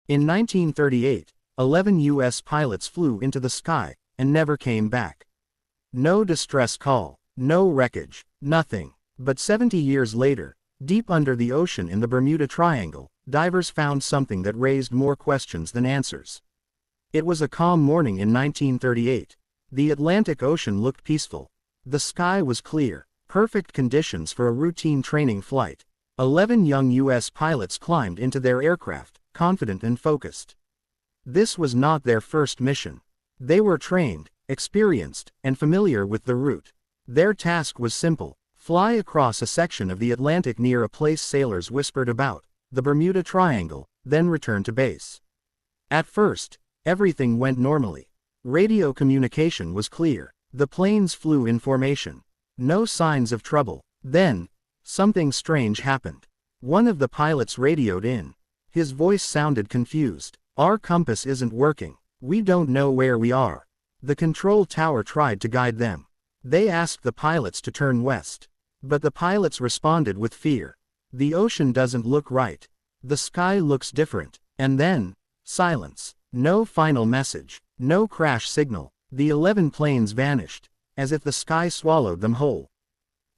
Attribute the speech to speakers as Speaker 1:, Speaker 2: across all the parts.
Speaker 1: In 1938, 11 U.S. pilots flew into the sky and never came back. No distress call, no wreckage, nothing. But 70 years later, deep under the ocean in the Bermuda Triangle, divers found something that raised more questions than answers. It was a calm morning in 1938. The Atlantic Ocean looked peaceful. The sky was clear, perfect conditions for a routine training flight. 11 young U.S. pilots climbed into their aircraft, confident and focused. This was not their first mission. They were trained, experienced, and familiar with the route. Their task was simple: fly across a section of the Atlantic near a place sailors whispered about, the Bermuda Triangle, then return to base. At first, everything went normally. Radio communication was clear. The planes flew in formation. No signs of trouble. Then, something strange happened. One of the pilots radioed in. His voice sounded confused. "Our compass isn't working. We don't know where we are." The control tower tried to guide them. They asked the pilots to turn west. But the pilots responded with fear. "The ocean doesn't look right. The sky looks different." And then, silence. No final message. No crash signal. The 11 planes vanished, as if the sky swallowed them whole.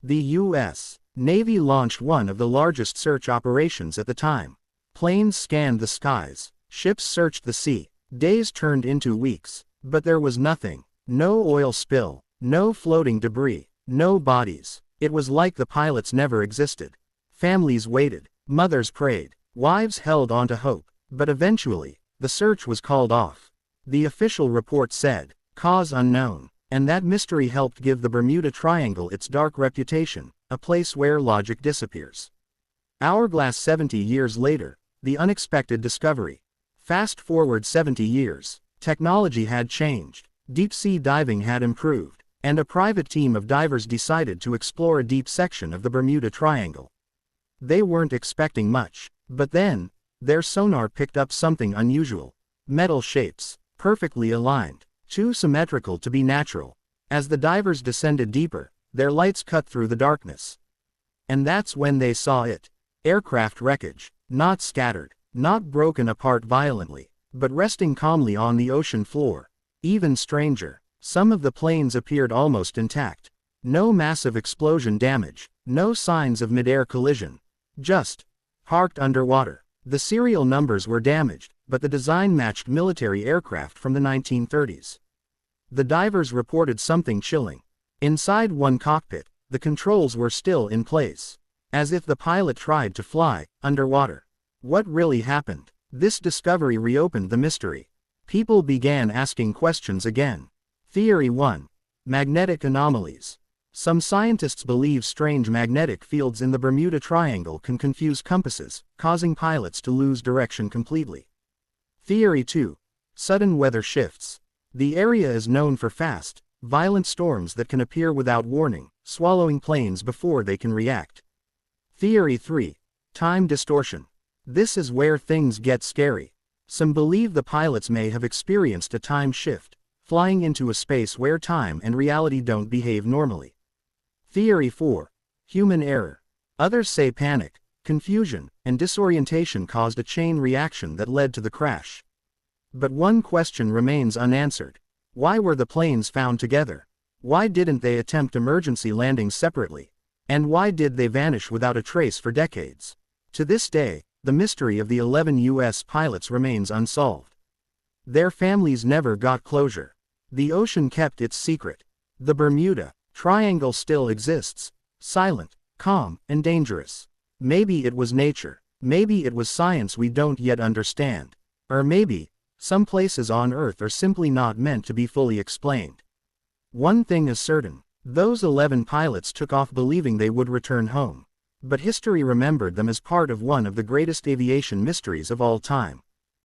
Speaker 1: The U.S. Navy launched one of the largest search operations at the time. Planes scanned the skies. Ships searched the sea. Days turned into weeks. But there was nothing. No oil spill. No floating debris. No bodies. It was like the pilots never existed. Families waited. Mothers prayed. Wives held on to hope. But eventually, the search was called off. The official report said, "Cause unknown." And that mystery helped give the Bermuda Triangle its dark reputation, a place where logic disappears. Hourglass 70 years later, the unexpected discovery. Fast forward 70 years, technology had changed, deep-sea diving had improved, and a private team of divers decided to explore a deep section of the Bermuda Triangle. They weren't expecting much, but then, their sonar picked up something unusual. Metal shapes, perfectly aligned, too symmetrical to be natural. As the divers descended deeper, their lights cut through the darkness. And that's when they saw it. Aircraft wreckage, not scattered, not broken apart violently, but resting calmly on the ocean floor. Even stranger, some of the planes appeared almost intact. No massive explosion damage, no signs of mid-air collision. Just parked underwater. The serial numbers were damaged, but the design matched military aircraft from the 1930s. The divers reported something chilling. Inside one cockpit, the controls were still in place, as if the pilot tried to fly underwater. What really happened? This discovery reopened the mystery. People began asking questions again. Theory 1. Magnetic anomalies. Some scientists believe strange magnetic fields in the Bermuda Triangle can confuse compasses, causing pilots to lose direction completely. Theory 2. Sudden weather shifts. The area is known for fast, violent storms that can appear without warning, swallowing planes before they can react. Theory 3. Time distortion. This is where things get scary. Some believe the pilots may have experienced a time shift, flying into a space where time and reality don't behave normally. Theory 4. Human error. Others say panic, confusion, and disorientation caused a chain reaction that led to the crash. But one question remains unanswered. Why were the planes found together? Why didn't they attempt emergency landings separately? And why did they vanish without a trace for decades? To this day, the mystery of the 11 U.S. pilots remains unsolved. Their families never got closure. The ocean kept its secret. The Bermuda Triangle still exists, silent, calm, and dangerous. Maybe it was nature. Maybe it was science we don't yet understand. Or maybe, some places on Earth are simply not meant to be fully explained. One thing is certain. Those 11 pilots took off believing they would return home. But history remembered them as part of one of the greatest aviation mysteries of all time.